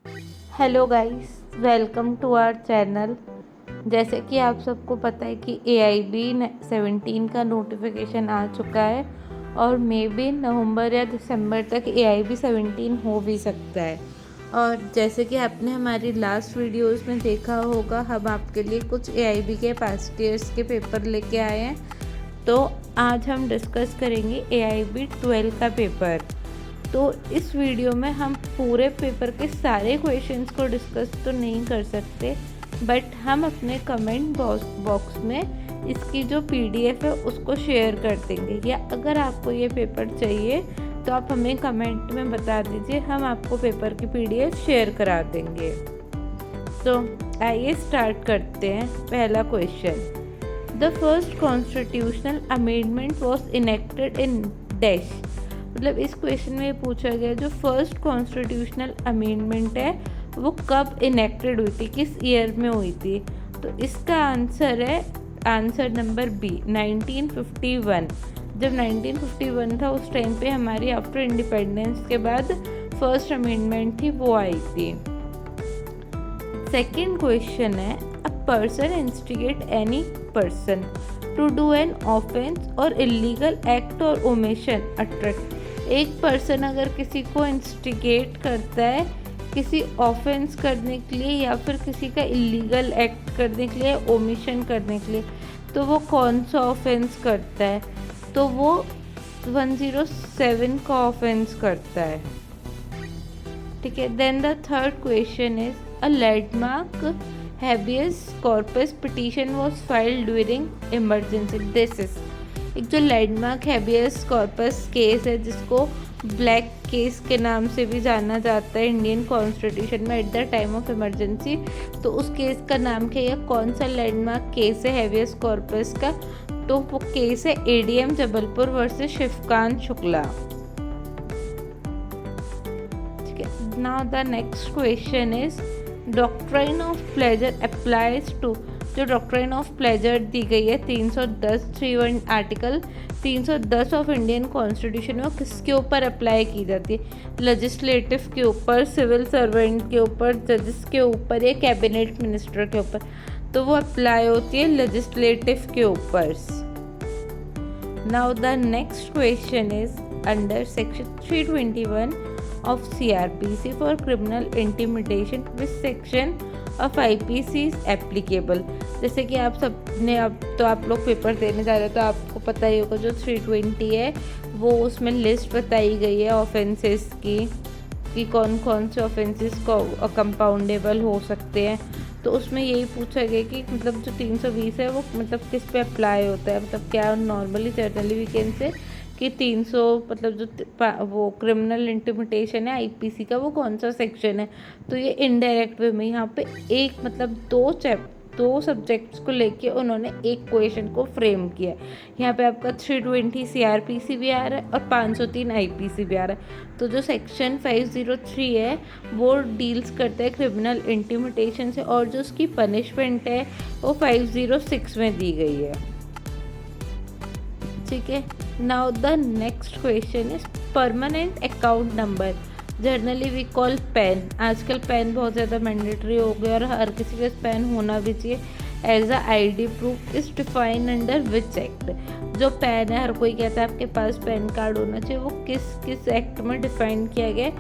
Hello guys, welcome to our channel. जैसे कि आप सबको पता है कि AIB 17 का नोटिफिकेशन आ चुका है और मे बी नवंबर या दिसंबर तक AIB 17 हो भी सकता है। और जैसे कि आपने हमारी लास्ट वीडियोस में देखा होगा, हम आपके लिए कुछ AIB के पास्ट ईयर्स के पेपर लेके आए हैं। तो आज हम डिस्कस करेंगे AIB 12 का पेपर। तो इस वीडियो में हम पूरे पेपर के सारे क्वेश्चंस को डिस्कस तो नहीं कर सकते, बट हम अपने कमेंट बॉक्स में इसकी जो PDF है उसको शेयर कर देंगे। या अगर आपको ये पेपर चाहिए तो आप हमें कमेंट में बता दीजिए, हम आपको पेपर की PDF शेयर करा देंगे। तो आइए स्टार्ट करते हैं। पहला question, the first constitutional amendment was enacted in dash. मतलब इस क्वेश्चन में पूछा गया जो फर्स्ट कॉन्स्टिट्यूशनल अमेंडमेंट है वो कब इनेक्टेड हुई थी, किस ईयर में हुई थी। तो इसका आंसर है आंसर नंबर बी, 1951। जब 1951 था उस टाइम पे हमारी आफ्टर इंडिपेंडेंस के बाद फर्स्ट अमेंडमेंट थी, वो आई थी। सेकेंड क्वेश्चन है, a person instigate any person to do an offence और इलीगल एक्ट और ओमिशन अट्रैक्ट। एक पर्सन अगर किसी को इंस्टिगेट करता है किसी ऑफेंस करने के लिए या फिर किसी का इलीगल एक्ट करने के लिए, ओमिशन करने के लिए, तो वो कौन सा ऑफेंस करता है। तो वो 107 का ऑफेंस करता है। ठीक है। Then the third question is, a landmark habeas corpus petition was filed during emergency. This is एक जो लैंडमार्क हैबियस कॉर्पस केस है जिसको ब्लैक केस के नाम से भी जाना जाता है इंडियन कॉन्स्टिट्यूशन में at the time of emergency. तो उस केस का नाम क्या है, कौन सा लैंडमार्क केस है हैबियस कॉर्पस का। तो वो केस है ADM जबलपुर वर्सेस शिवकांत शुक्ला। ठीक है। Now the next question is, doctrine of pleasure applies to. जो डॉक्ट्राइन ऑफ प्लेजर दी गई है 310 आर्टिकल 310 ऑफ इंडियन कॉन्स्टिट्यूशन में, वो किसके ऊपर अप्लाई की जाती है। लेजिस्लेटिव के ऊपर, सिविल सर्वेंट के ऊपर, जजेस के ऊपर या कैबिनेट मिनिस्टर के ऊपर। तो वो अप्लाई होती है लेजिस्लेटिव के ऊपर। Now the next question is, under section 321 of CRPC for criminal intimidation which section of IPC is applicable। जैसे कि आप सब ने अब तो आप लोग पेपर देने जा रहे हो तो आपको पता ही होगा जो 320 है वो उसमें लिस्ट बताई गई है ऑफेंसेस की कि कौन कौन से ऑफेंसेस को कंपाउंडेबल हो सकते हैं। तो उसमें यही पूछा गया कि मतलब जो 320 है वो मतलब किस पे अप्लाई होता है। मतलब क्या normally generally we can say कि 300 मतलब जो वो क्रिमिनल इंटिमिडेशन है IPC का वो कौन सा सेक्शन है। तो ये इनडायरेक्ट वे में यहाँ पे एक मतलब दो सब्जेक्ट्स को लेके उन्होंने एक क्वेश्चन को फ्रेम किया है। यहाँ पे आपका 320 CRPC भी आ रहा है और 503 IPC भी आ रहा है। तो जो सेक्शन 503 है वो डील्स करता है क्रिमिनल इंटिमिडेशन से और जो उसकी पनिशमेंट है वो 506 में दी गई है। ठीक है। Now the next question is, permanent account number generally we call PAN. आजकल पैन बहुत ज़्यादा मैंडेटरी हो गया और हर किसी के पास पैन होना भी चाहिए as a ID proof is defined under which act. जो पैन है हर कोई कहता है आपके पास पैन कार्ड होना चाहिए, वो किस एक्ट में डिफाइन किया गया।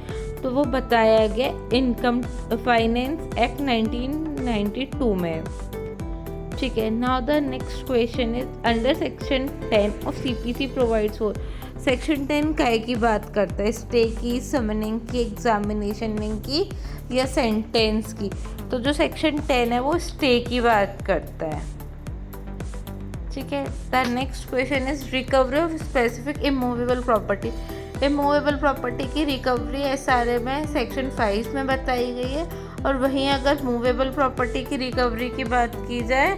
तो वो बताया गया इनकम फाइनेंस एक्ट 1992 में। ठीक है। Now the next question is, under section 10 of CPC provides for. Section 10 काय की बात करता है, स्टे की, समनिंग की, एग्जामिनेशनिंग की या सेंटेंस की। तो जो सेक्शन 10 है वो स्टे की बात करता है। ठीक है। The next question is, recovery of specific immovable property. Immovable property की रिकवरी SRA में सेक्शन 5 में बताई गई है और वहीं अगर मूवेबल प्रॉपर्टी की रिकवरी की बात की जाए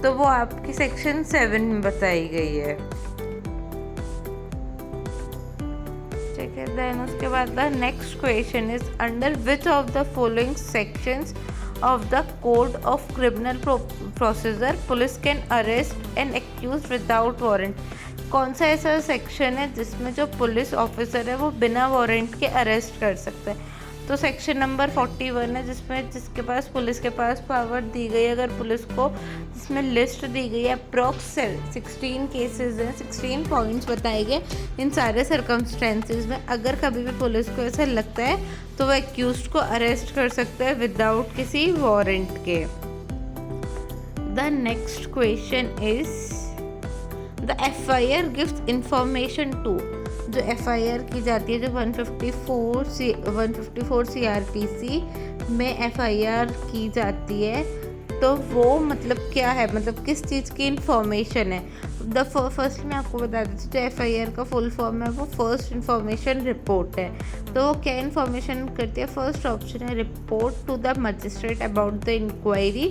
तो वो आपकी सेक्शन 7 में बताई गई है। ठीक है। देन उसके बाद the next question is, under which of the following sections of the code of criminal procedure police can arrest an accuse without warrant. कौन सा ऐसा सेक्शन है जिसमें जो पुलिस ऑफिसर है वो बिना वारंट के अरेस्ट कर सकता है। तो सेक्शन नंबर 41 है जिसमें जिसके पास पुलिस के पास पावर दी गई है, अगर पुलिस को जिसमें लिस्ट दी गई है अप्रॉक्स 16 केसेस हैं, 16 पॉइंट्स बताए गए इन सारे सर्कमस्टेंसेस में। अगर कभी भी पुलिस को ऐसा लगता है तो वह एक्यूज को अरेस्ट कर सकता है विदाउट किसी वारंट के। The next question is the FIR gives information to, जो FIR की जाती है जो 154 CRPC में FIR की जाती है, तो वो मतलब क्या है, मतलब किस चीज़ की इंफॉर्मेशन है। फर्स्ट मैं आपको बता देती हूँ, जो FIR का फुल फॉर्म है वो फर्स्ट इंफॉर्मेशन रिपोर्ट है। तो वो क्या इंफॉर्मेशन करती है, फर्स्ट ऑप्शन है report to the magistrate about the inquiry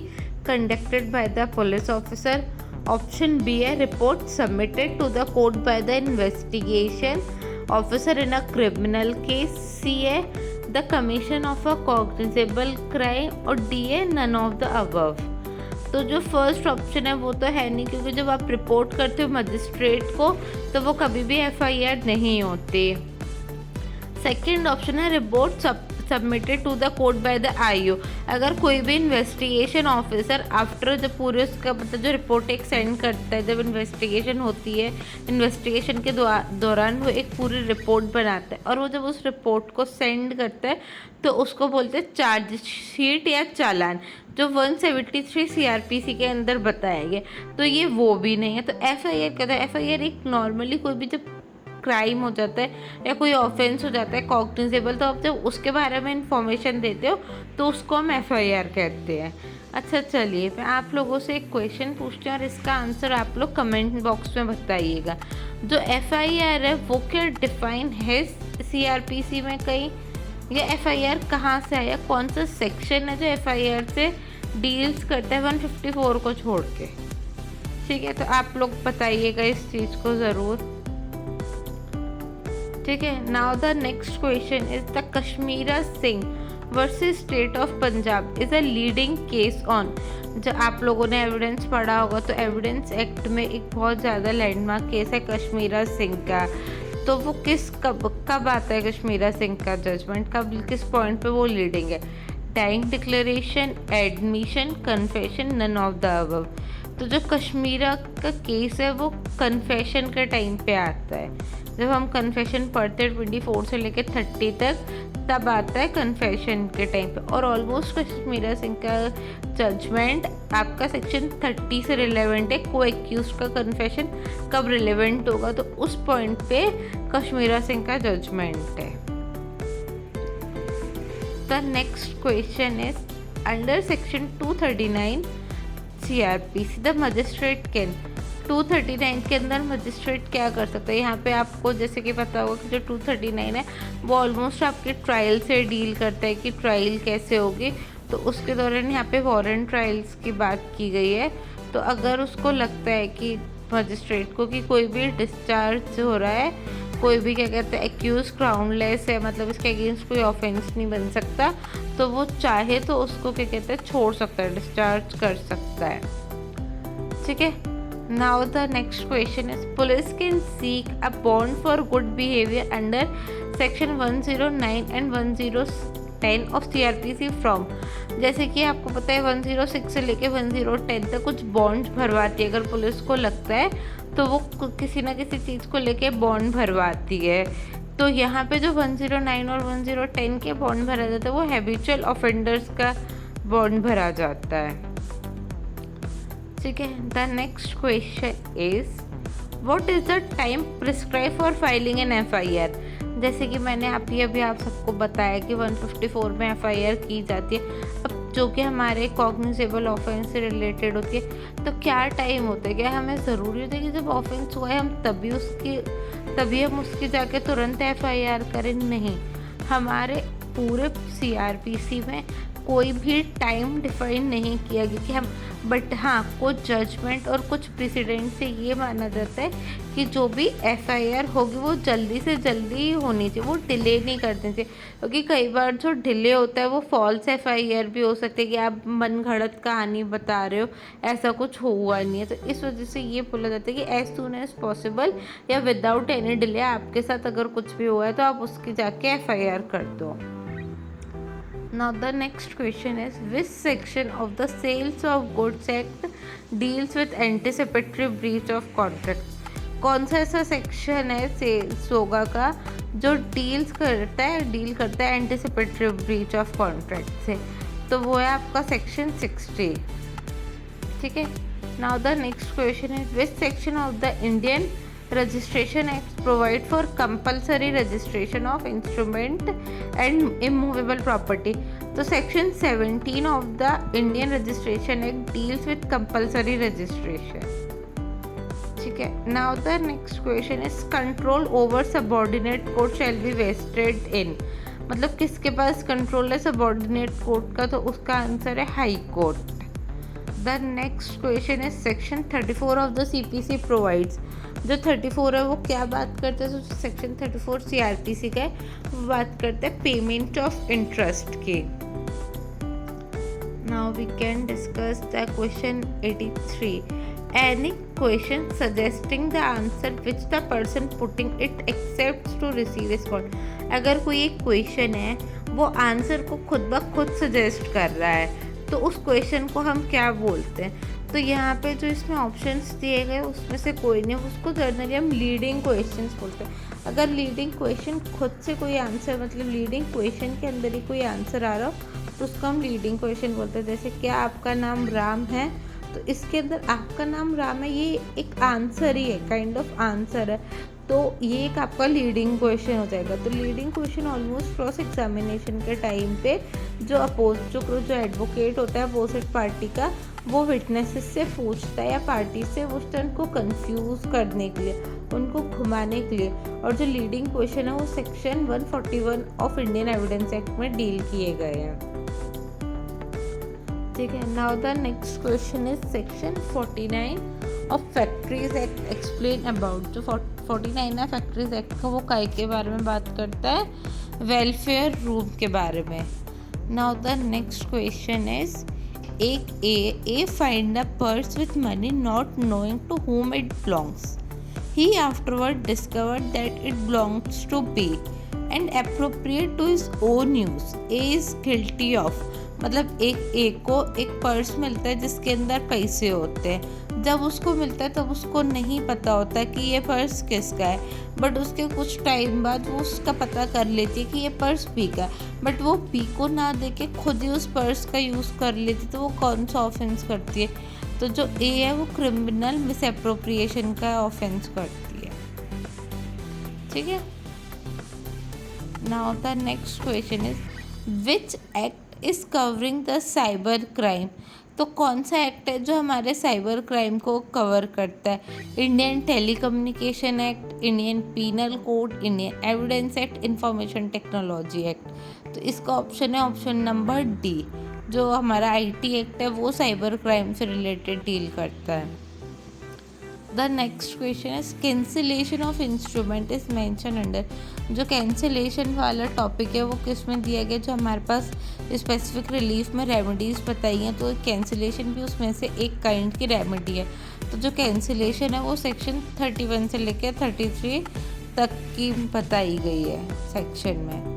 conducted by the police officer. Option B है report submitted to the court by the investigation officer in a criminal case. C है the commission of a cognizable crime, और D है none of the above. तो जो first option है वो तो है नहीं, क्योंकि जब आप रिपोर्ट करते हो मजिस्ट्रेट को तो वो कभी भी FIR नहीं होती। सेकेंड ऑप्शन है report submitted to the court by the IO। अगर कोई भी इन्वेस्टिगेशन ऑफिसर आफ्टर जब पूरे उसका मतलब जो रिपोर्ट एक सेंड करता है, जब इन्वेस्टिगेशन होती है, इन्वेस्टिगेशन के दौरान वो एक पूरी रिपोर्ट बनाता है, और वो जब उस रिपोर्ट को सेंड करता है तो उसको बोलते हैं चार्जशीट या चालान, जो 173 CRPC के अंदर बताया गया। तो ये वो भी नहीं है। तो FIR कहता है, FIR एक नॉर्मली कोई भी जब क्राइम हो जाता है या कोई ऑफेंस हो जाता है कॉग्निजेबल, तो आप जब उसके बारे में इंफॉर्मेशन देते हो तो उसको हम FIR कहते हैं। अच्छा चलिए मैं आप लोगों से एक क्वेश्चन पूछती हूँ और इसका आंसर आप लोग कमेंट बॉक्स में बताइएगा। जो FIR है वो क्या डिफाइन है CRPC में कहीं, या FIR कहाँ से है, या कौन सा सेक्शन है जो FIR से डील्स करता है 154 को छोड़ के। ठीक है, तो आप लोग बताइएगा इस चीज़ को ज़रूर। ठीक है, now the next question is the Kashmira Singh versus state of Punjab is a leading case on. जब आप लोगों ने एविडेंस पढ़ा होगा तो एविडेंस एक्ट में एक बहुत ज़्यादा लैंडमार्क केस है कश्मीरा सिंह का। तो वो कब आता है कश्मीरा सिंह का जजमेंट, कब किस पॉइंट पे वो लीडिंग है। Dying declaration, admission, confession, none of the above. तो जो कश्मीरा का केस है वो कन्फेशन के टाइम पे आता है। जब हम कन्फेशन पढ़ते हैं 24 से लेकर 30 तक, तब आता है कन्फेशन के टाइम पे। और ऑलमोस्ट कश्मीरा सिंह का जजमेंट आपका सेक्शन 30 से रिलेवेंट है। को एक्यूज का कन्फेशन कब रिलेवेंट होगा, तो उस पॉइंट पे कश्मीरा सिंह का जजमेंट है। The next question is under section 239 CRPC the magistrate can. 239 के अंदर मजिस्ट्रेट क्या कर सकता है। यहाँ पे आपको जैसे कि पता होगा कि जो 239 है वो ऑलमोस्ट आपके ट्रायल से डील करता है कि ट्रायल कैसे होगी। तो उसके दौरान यहाँ पे वारंट ट्रायल्स की बात की गई है। तो अगर उसको लगता है कि मजिस्ट्रेट को कि कोई भी डिस्चार्ज हो रहा है, कोई भी क्या कहते हैं एक्यूज ग्राउंडलेस है, मतलब इसके अगेंस्ट कोई ऑफेंस नहीं बन सकता, तो वो चाहे तो उसको क्या कहते हैं छोड़ सकता है, डिस्चार्ज कर सकता है। ठीक है, now the next question is police can seek a bond for good behaviour under section 109 and 1010 of CRPC from. जैसे कि आपको पता है 106 से लेके 1010 तक कुछ बॉन्ड भरवाती है। अगर पुलिस को लगता है तो वो किसी ना किसी चीज़ को लेके बॉन्ड भरवाती है। तो यहाँ पे जो 109 और 1010 के बॉन्ड भरा जाता है वो हैबिचुअल ऑफेंडर्स का बॉन्ड भरा जाता है। ठीक है, the next question is what is the time prescribe for filing an FIR। जैसे कि मैंने अभी आप सबको बताया कि 154 में FIR की जाती है। अब जो कि हमारे कॉग्निजेबल ऑफेंस से रिलेटेड होती है, तो क्या टाइम होता है, क्या हमें ज़रूरी होता है कि जब ऑफेंस हुआ है हम तभी हम उसकी जाके तुरंत FIR करें। नहीं, हमारे पूरे CRPC में कोई भी टाइम डिफाइन नहीं किया गया कि हम, बट हाँ कुछ जजमेंट और कुछ प्रेसिडेंट से ये माना जाता है कि जो भी FIR होगी वो जल्दी से जल्दी होनी चाहिए, वो डिले नहीं करनी चाहिए। क्योंकि कई बार जो डिले होता है वो फॉल्स FIR भी हो सकती है कि आप मन घड़त कहानी बता रहे हो, ऐसा कुछ हुआ नहीं है। तो इस वजह से ये बोला जाता है कि एज सून एज पॉसिबल या विदाउट एनी डिले आपके साथ अगर कुछ भी हुआ है तो आप उसकी जाके FIR कर दो। Now the next question is, which section of the Sales of Goods Act deals with anticipatory breach of contract? कौन सा ऐसा सेक्शन है सेल्स होगा का जो डील करता है एंटिसिपेटरी ब्रीच ऑफ कॉन्ट्रैक्ट से? तो वो है आपका सेक्शन 60. ठीक है. Now the next question is, which section of the Indian Registration Act provide for compulsory registration of instrument and immovable property? तो section 17 of the Indian Registration Act deals with compulsory registration. ठीक है. Now the next question is, control over subordinate court shall be vested in? मतलब किसके पास control है subordinate court का? तो उसका आंसर है high court. The next question is, section 34 of the CPC provides? जो 34 है वो क्या बात करते हैं? तो सेक्शन 34 CRPC का है, वो बात करते हैं पेमेंट ऑफ इंटरेस्ट की. Now we can discuss the question 83. Any question suggesting the answer which the person putting it accepts to receive response? अगर कोई एक क्वेश्चन है वो आंसर को खुद ब खुद सजेस्ट कर रहा है तो उस क्वेश्चन को हम क्या बोलते हैं? तो यहाँ पे जो इसमें ऑप्शंस दिए गए उसमें से कोई नहीं, उसको जनरली हम लीडिंग क्वेश्चंस बोलते हैं. अगर लीडिंग क्वेश्चन खुद से कोई आंसर, मतलब लीडिंग क्वेश्चन के अंदर ही कोई आंसर आ रहा हो तो उसको हम लीडिंग क्वेश्चन बोलते हैं. जैसे क्या आपका नाम राम है? तो इसके अंदर आपका नाम राम है, ये एक आंसर ही है, काइंड ऑफ आंसर है, तो ये एक आपका लीडिंग क्वेश्चन हो जाएगा. तो leading question almost cross examination के टाइम पे जो एडवोकेट होता है अपोजिट पार्टी का, वो विटनेसेस से पूछता है या पार्टी से पूछता है उनको कंफ्यूज करने के लिए, उनको घुमाने के लिए. और जो लीडिंग क्वेश्चन है वो section 141 of Indian evidence act में डील किए गए हैं. ठीक है. Now the next question is, section 49 of factories act explain about? जो 49 है फैक्ट्रीज एक्ट का, वो काय के बारे में बात करता है? वेलफेयर रूम के बारे में. Now the next question is, एक A find the purse with money not knowing to whom it belongs. He afterward discovered that it belongs to B and appropriate to his own use. A is guilty of. मतलब एक को एक purse मिलता है जिसके अंदर पैसे होते हैं. जब उसको मिलता है तब उसको नहीं पता होता कि ये पर्स किसका है, बट उसके कुछ टाइम बाद वो उसका पता कर लेती है कि ये पर्स बी का है, बट वो बी को ना देके खुद ही उस पर्स का यूज़ कर लेती. तो वो कौन सा ऑफेंस करती है? तो जो ए है वो क्रिमिनल मिसएप्रोप्रिएशन का ऑफेंस करती है. ठीक है. Now the next question is, which act is covering the cyber crime? तो कौन सा एक्ट है जो हमारे साइबर क्राइम को कवर करता है? Indian telecommunication act, Indian penal code, Indian evidence act, information technology act. तो इसका ऑप्शन है ऑप्शन नंबर डी. जो हमारा IT एक्ट है वो साइबर क्राइम से रिलेटेड डील करता है. The next question is, cancellation of instrument is mention under? जो कैंसिलेशन वाला टॉपिक है वो किस में दिया गया? जो हमारे पास स्पेसिफिक रिलीफ में रेमेडीज़ बताई हैं, तो कैंसिलेशन भी उसमें से एक काइंड की रेमेडी है. तो जो कैंसिलेशन है वो सेक्शन 31 से लेकर 33 तक की बताई गई है सेक्शन में.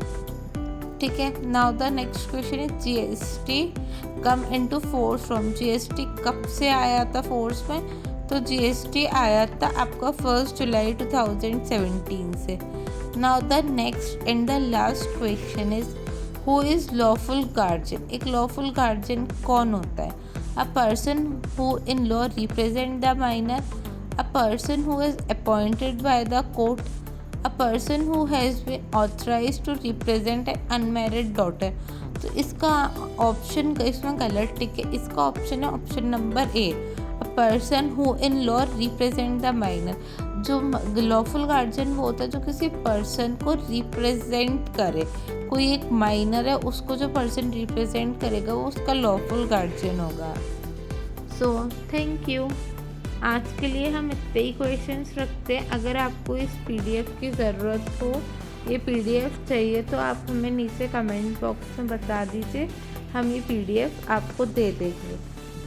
ठीक है. Now the next question is, GST come into force from? GST कब से आया था फोर्स में? तो GST आया था आपका 1 जुलाई 2017 से. Now the next and the last question is, who is lawful guardian? एक लॉफुल गार्जियन कौन होता है? A person who in law represent the minor, a person who is appointed by the court, a person who has been authorised to represent an unmarried daughter. तो इसका option इसमें गलत टिक है. इसका ऑप्शन है option number A, a person who in law represent the minor. जो lawful guardian वो होता है जो किसी पर्सन को रिप्रेजेंट करे. कोई एक माइनर है उसको जो पर्सन रिप्रेजेंट करेगा वो उसका लॉफुल गार्जियन होगा. So thank you. आज के लिए हम इतने ही क्वेश्चंस रखते हैं. अगर आपको इस PDF की ज़रूरत हो, ये PDF चाहिए, तो आप हमें नीचे कमेंट बॉक्स में बता दीजिए, हम ये PDF आपको दे देंगे.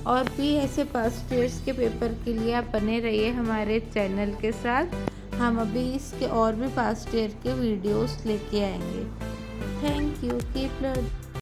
और भी ऐसे पास्ट ईयर्स के पेपर के लिए आप बने रहिए हमारे चैनल के साथ. हम अभी इसके और भी पास्ट ईयर के वीडियोस लेके आएंगे. Thank you. Keep learning.